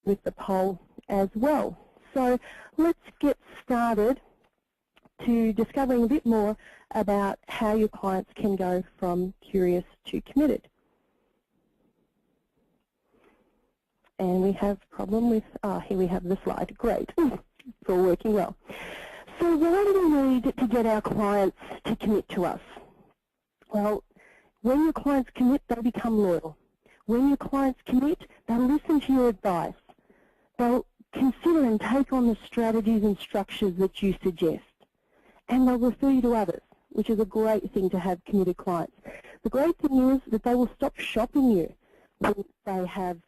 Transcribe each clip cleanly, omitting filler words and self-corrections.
with the poll as well. So let's get started to discovering a bit more about how your clients can go from curious to committed. And we have a problem with, here we have the slide. Great, it's all working well. So why do we need to get our clients to commit to us? Well, when your clients commit, they become loyal. When your clients commit, they'll listen to your advice. They'll consider and take on the strategies and structures that you suggest. And they'll refer you to others, which is a great thing to have committed clients. The great thing is that they will stop shopping you when they have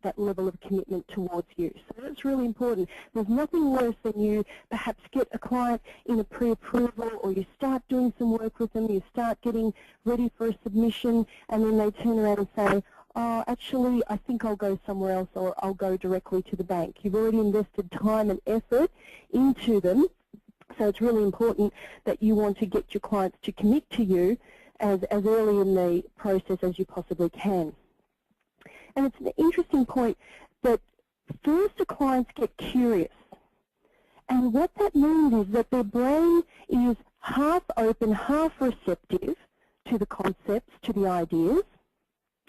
that level of commitment towards you. So that's really important. There's nothing worse than you perhaps get a client in a pre-approval, or you start doing some work with them, you start getting ready for a submission, and then they turn around and say, oh, actually, I think I'll go somewhere else, or I'll go directly to the bank. You've already invested time and effort into them, so it's really important that you want to get your clients to commit to you as early in the process as you possibly can. And it's an interesting point that first the clients get curious. And what that means is that their brain is half open, half receptive to the concepts, to the ideas.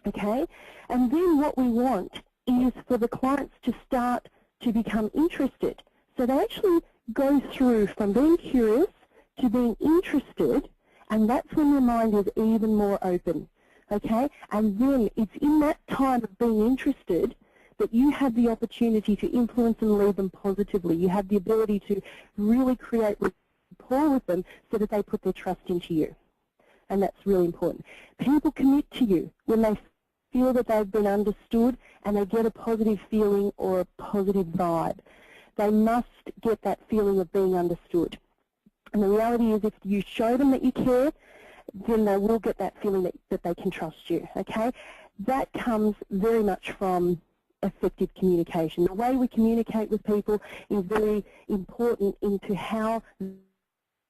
Okay? And then what we want is for the clients to start to become interested. So they actually go through from being curious to being interested, and that's when their mind is even more open. Okay? And then it's in that time of being interested that you have the opportunity to influence and lead them positively. You have the ability to really create rapport with them so that they put their trust into you. And that's really important. People commit to you when they feel that they've been understood and they get a positive feeling or a positive vibe. They must get that feeling of being understood. And the reality is if you show them that you care, then they will get that feeling that they can trust you, okay? That comes very much from effective communication. The way we communicate with people is very important into how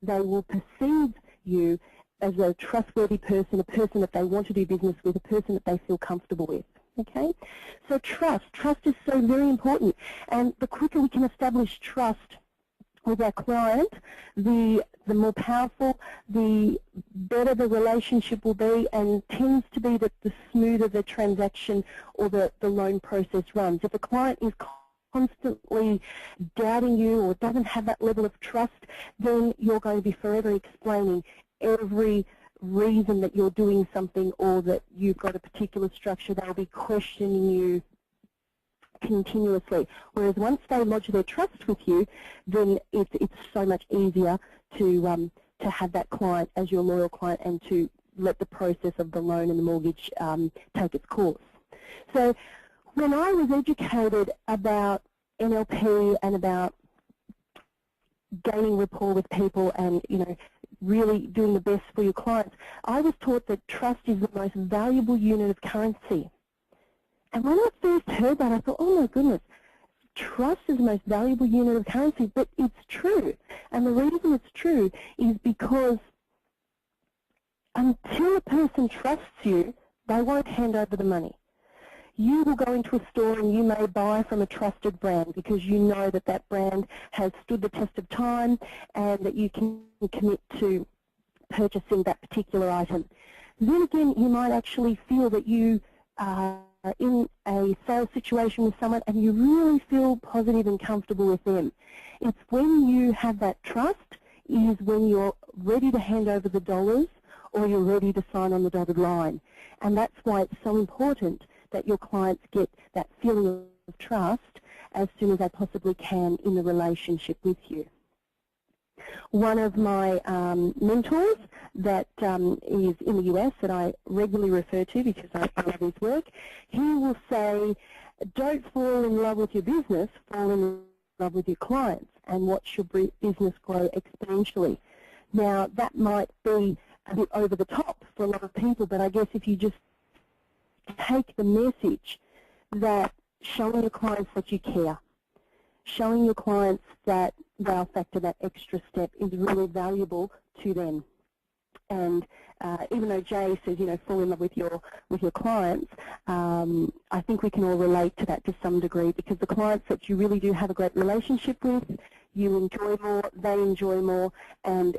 they will perceive you as a trustworthy person, a person that they want to do business with, a person that they feel comfortable with, okay? So trust is so very important, and the quicker we can establish trust with our client, the more powerful, the better the relationship will be, and tends to be that the smoother the transaction or the loan process runs. If a client is constantly doubting you or doesn't have that level of trust, then you're going to be forever explaining every reason that you're doing something or that you've got a particular structure. They'll be questioning you continuously. Whereas once they lodge their trust with you, then it's so much easier to have that client as your loyal client and to let the process of the loan and the mortgage take its course. So when I was educated about NLP and about gaining rapport with people and, you know, really doing the best for your clients, I was taught that trust is the most valuable unit of currency. And when I first heard that, I thought, oh my goodness, trust is the most valuable unit of currency, but it's true. And the reason it's true is because until a person trusts you, they won't hand over the money. You will go into a store and you may buy from a trusted brand because you know that that brand has stood the test of time and that you can commit to purchasing that particular item. Then again, you might actually feel that you are in a sales situation with someone and you really feel positive and comfortable with them. It's when you have that trust is when you're ready to hand over the dollars or you're ready to sign on the dotted line. And that's why it's so important that your clients get that feeling of trust as soon as they possibly can in the relationship with you. One of my mentors that is in the US that I regularly refer to because I love his work, he will say, don't fall in love with your business, fall in love with your clients and watch your business grow exponentially. Now, that might be a bit over the top for a lot of people, but I guess if you just take the message that showing your clients that you care, showing your clients that they'll factor that extra step is really valuable to them. And even though Jay says, fall in love with your clients, I think we can all relate to that to some degree, because the clients that you really do have a great relationship with, you enjoy more, they enjoy more, and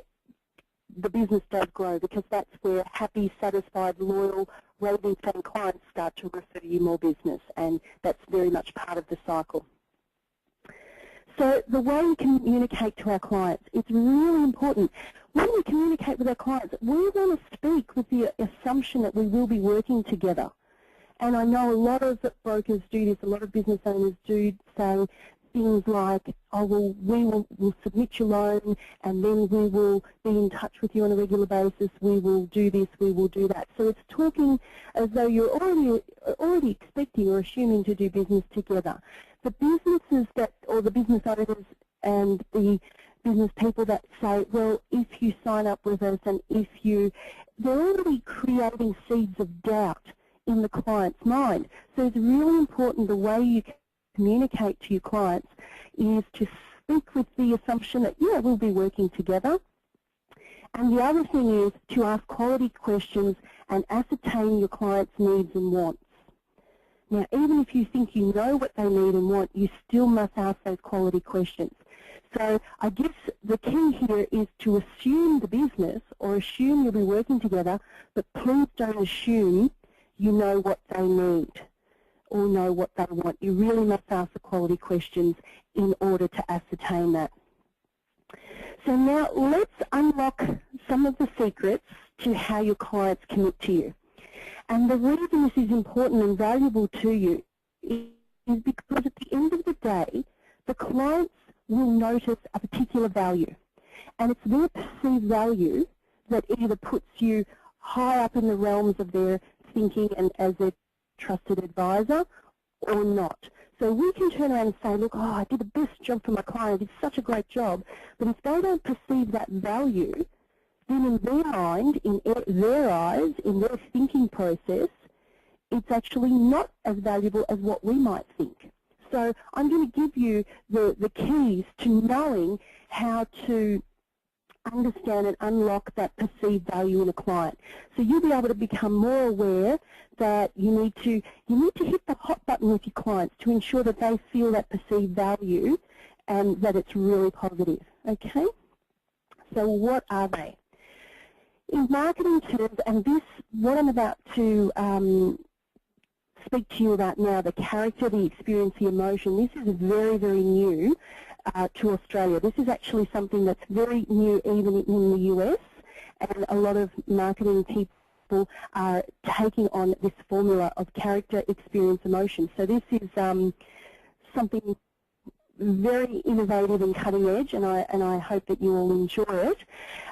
the business does grow, because that's where happy, satisfied, loyal, raving fan clients start to refer you more business, and that's very much part of the cycle. So the way we communicate to our clients, it's really important. When we communicate with our clients, we want to speak with the assumption that we will be working together. And I know a lot of brokers do this, a lot of business owners do say things like, oh, well, we'll submit your loan, and then we will be in touch with you on a regular basis, we will do this, we will do that. So it's talking as though you're already expecting or assuming to do business together. The businesses or the business owners and the business people that say, well, if you sign up with us and they're already creating seeds of doubt in the client's mind. So it's really important the way you communicate to your clients is to speak with the assumption that, yeah, we'll be working together. And the other thing is to ask quality questions and ascertain your client's needs and wants. Now, even if you think you know what they need and want, you still must ask those quality questions. So I guess the key here is to assume the business or assume you'll be working together, but please don't assume you know what they need or know what they want. You really must ask the quality questions in order to ascertain that. So now let's unlock some of the secrets to how your clients commit to you. And the reason this is important and valuable to you is because at the end of the day, the clients will notice a particular value. And it's their perceived value that either puts you high up in the realms of their thinking and as their trusted advisor or not. So we can turn around and say, look, oh, I did the best job for my client, I did such a great job. But if they don't perceive that value, then in their mind, in their eyes, in their thinking process, it's actually not as valuable as what we might think. So I'm going to give you the keys to knowing how to understand and unlock that perceived value in a client. So you'll be able to become more aware that you need to hit the hot button with your clients to ensure that they feel that perceived value and that it's really positive. Okay? So what are they? In marketing terms, and this, what I'm about to speak to you about now, the character, the experience, the emotion, this is very, very new to Australia. This is actually something that's very new even in the US, and a lot of marketing people are taking on this formula of character, experience, emotion. So this is something very innovative and cutting edge, and I hope that you all enjoy it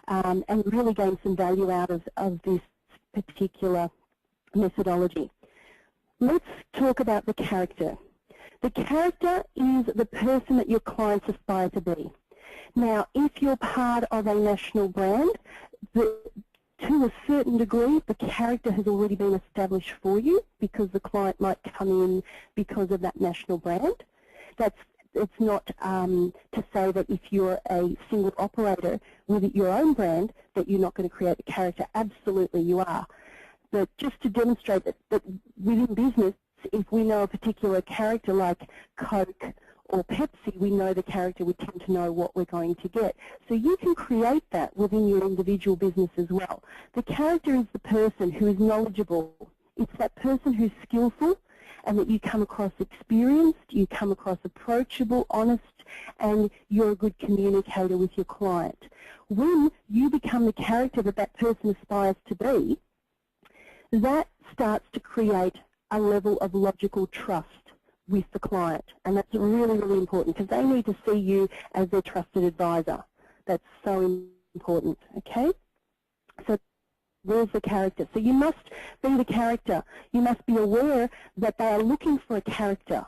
and really gain some value out of this particular methodology. Let's talk about the character. The character is the person that your clients aspire to be. Now, if you're part of a national brand, to a certain degree, the character has already been established for you because the client might come in because of that national brand. It's not to say that if you're a single operator with your own brand that you're not going to create a character. Absolutely you are. But just to demonstrate that within business, if we know a particular character like Coke or Pepsi, we know the character, we tend to know what we're going to get. So you can create that within your individual business as well. The character is the person who is knowledgeable. It's that person who's skillful and that you come across experienced, you come across approachable, honest, and you're a good communicator with your client. When you become the character that that person aspires to be, that starts to create a level of logical trust with the client. And that's really, really important because they need to see you as their trusted advisor. That's so important, okay? So there's the character. So you must be the character. You must be aware that they are looking for a character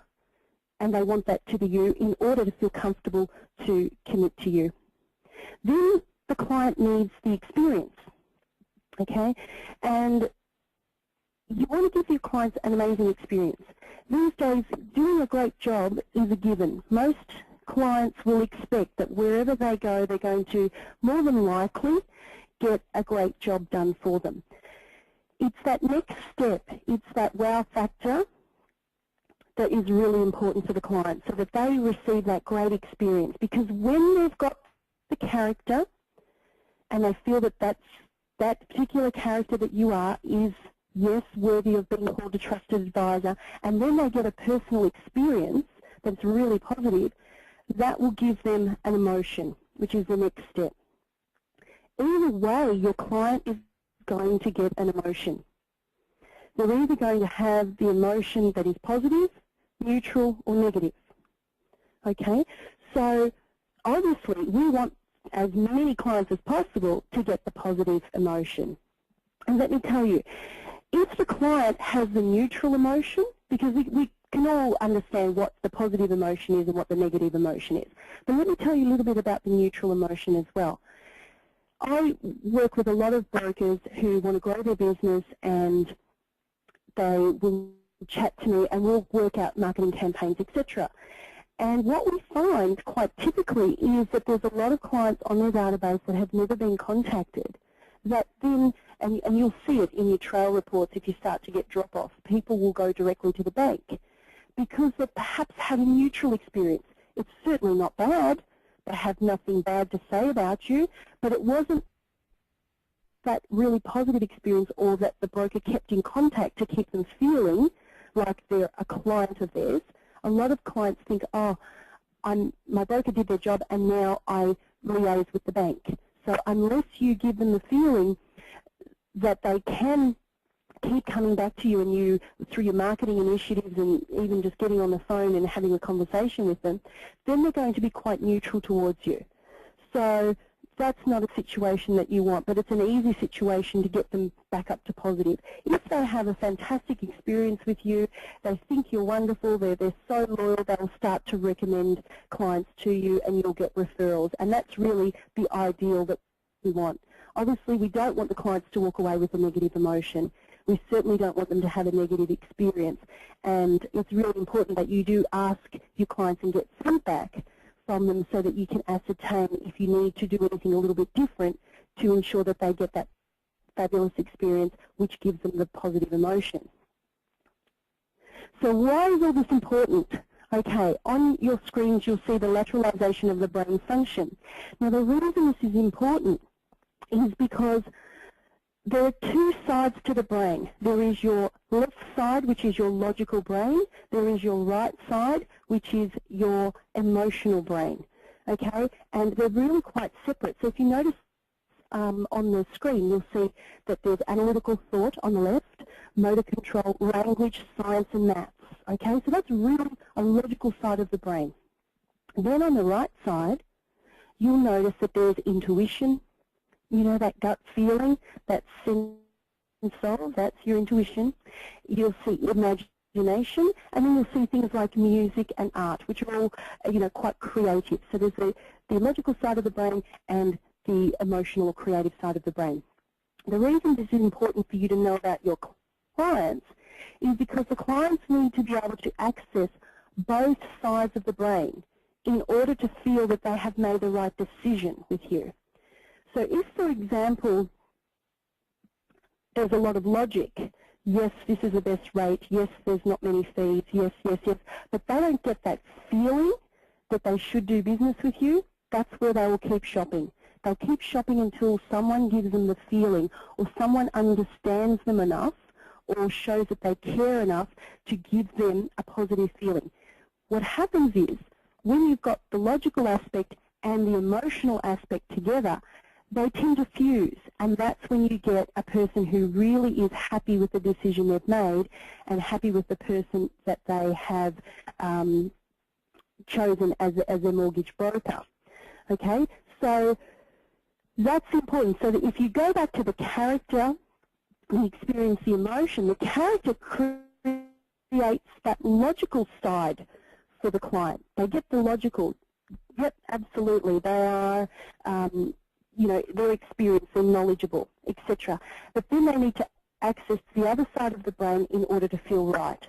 and they want that to be you in order to feel comfortable to commit to you. Then the client needs the experience, okay? And you want to give your clients an amazing experience. These days, doing a great job is a given. Most clients will expect that wherever they go, they're going to more than likely get a great job done for them. It's that next step, it's that wow factor that is really important for the client so that they receive that great experience. Because when they've got the character and they feel that that particular character that you are is, yes, worthy of being called a trusted advisor, and then they get a personal experience that's really positive, that will give them an emotion, which is the next step. Either way, your client is going to get an emotion. They're either going to have the emotion that is positive, neutral, or negative. Okay? So obviously we want as many clients as possible to get the positive emotion. And let me tell you, if the client has the neutral emotion, because we can all understand what the positive emotion is and what the negative emotion is. But let me tell you a little bit about the neutral emotion as well. I work with a lot of brokers who want to grow their business, and they will chat to me and we'll work out marketing campaigns, etc. And what we find quite typically is that there's a lot of clients on their database that have never been contacted, that then, and you'll see it in your trail reports if you start to get drop-off, people will go directly to the bank because they perhaps had a neutral experience. It's certainly not bad. They have nothing bad to say about you, but it wasn't that really positive experience, or that the broker kept in contact to keep them feeling like they're a client of theirs. A lot of clients think, oh, my broker did their job and now I liaise with the bank. So unless you give them the feeling that they can keep coming back to you, and you, through your marketing initiatives and even just getting on the phone and having a conversation with them, then they're going to be quite neutral towards you. So that's not a situation that you want, but it's an easy situation to get them back up to positive. If they have a fantastic experience with you, they think you're wonderful, they're so loyal, they'll start to recommend clients to you and you'll get referrals. And that's really the ideal that we want. Obviously, we don't want the clients to walk away with a negative emotion. We certainly don't want them to have a negative experience. And it's really important that you do ask your clients and get feedback from them so that you can ascertain if you need to do anything a little bit different to ensure that they get that fabulous experience which gives them the positive emotion. So why is all this important? Okay, on your screens you'll see the lateralization of the brain function. Now the reason this is important is because there are two sides to the brain. There is your left side, which is your logical brain. There is your right side, which is your emotional brain. Okay? And they're really quite separate. So if you notice on the screen, you'll see that there's analytical thought on the left, motor control, language, science, and maths. Okay? So that's really a logical side of the brain. Then on the right side, you'll notice that there's intuition. You know, that gut feeling, that sense of, that's your intuition. You'll see imagination, and then you'll see things like music and art, which are all, you know, quite creative. So there's the logical side of the brain and the emotional or creative side of the brain. The reason this is important for you to know about your clients is because the clients need to be able to access both sides of the brain in order to feel that they have made the right decision with you. So if, for example, there's a lot of logic, yes, this is the best rate, yes, there's not many fees, yes, yes, yes, but they don't get that feeling that they should do business with you, that's where they will keep shopping. They'll keep shopping until someone gives them the feeling, or someone understands them enough, or shows that they care enough to give them a positive feeling. What happens is, when you've got the logical aspect and the emotional aspect together, they tend to fuse, and that's when you get a person who really is happy with the decision they've made and happy with the person that they have chosen as their mortgage broker. Okay, so that's important. So that if you go back to the character and experience the emotion, the character creates that logical side for the client. They get the logical. Yep, absolutely. They are you know, they're experienced, they're knowledgeable, etc. But then they need to access the other side of the brain in order to feel right.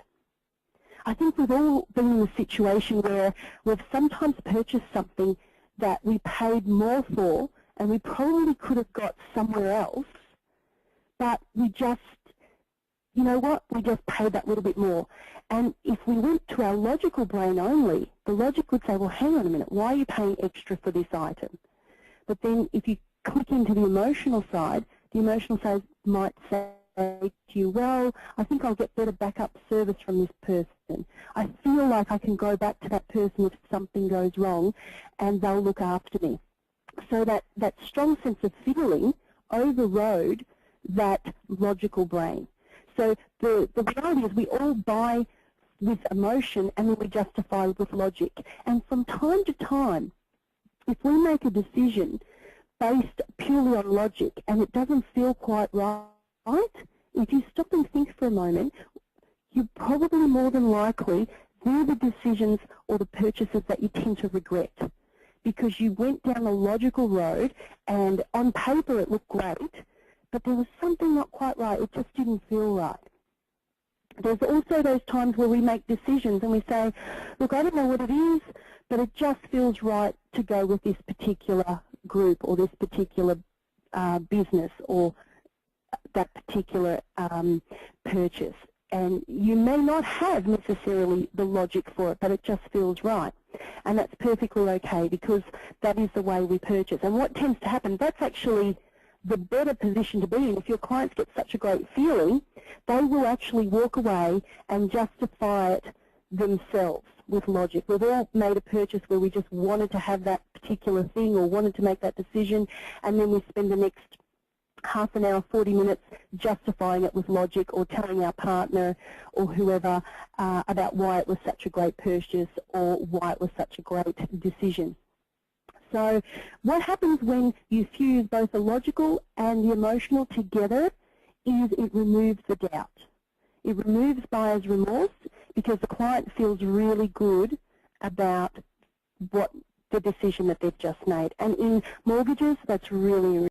I think we've all been in a situation where we've sometimes purchased something that we paid more for and we probably could have got somewhere else, but we just, you know what, we just paid that little bit more. And if we went to our logical brain only, the logic would say, well, hang on a minute, why are you paying extra for this item? But then if you click into the emotional side, the emotional side might say to you, well, I think I'll get better backup service from this person. I feel like I can go back to that person if something goes wrong, and they'll look after me. So that strong sense of feeling overrode that logical brain. So the reality is we all buy with emotion and then we justify with logic. And from time to time, if we make a decision based purely on logic and it doesn't feel quite right, if you stop and think for a moment, you're probably more than likely, they're the decisions or the purchases that you tend to regret, because you went down a logical road and on paper it looked great, but there was something not quite right. It just didn't feel right. There's also those times where we make decisions and we say, look, I don't know what it is, but it just feels right to go with this particular group or this particular business or that particular purchase. And you may not have necessarily the logic for it, but it just feels right. And that's perfectly okay, because that is the way we purchase. And what tends to happen, that's actually the better position to be in. If your clients get such a great feeling, they will actually walk away and justify it themselves with logic. We've all made a purchase where we just wanted to have that particular thing or wanted to make that decision, and then we spend the next half an hour, 40 minutes justifying it with logic or telling our partner or whoever about why it was such a great purchase or why it was such a great decision. So what happens when you fuse both the logical and the emotional together is it removes the doubt. It removes buyer's remorse because the client feels really good about what the decision that they've just made. And in mortgages, that's really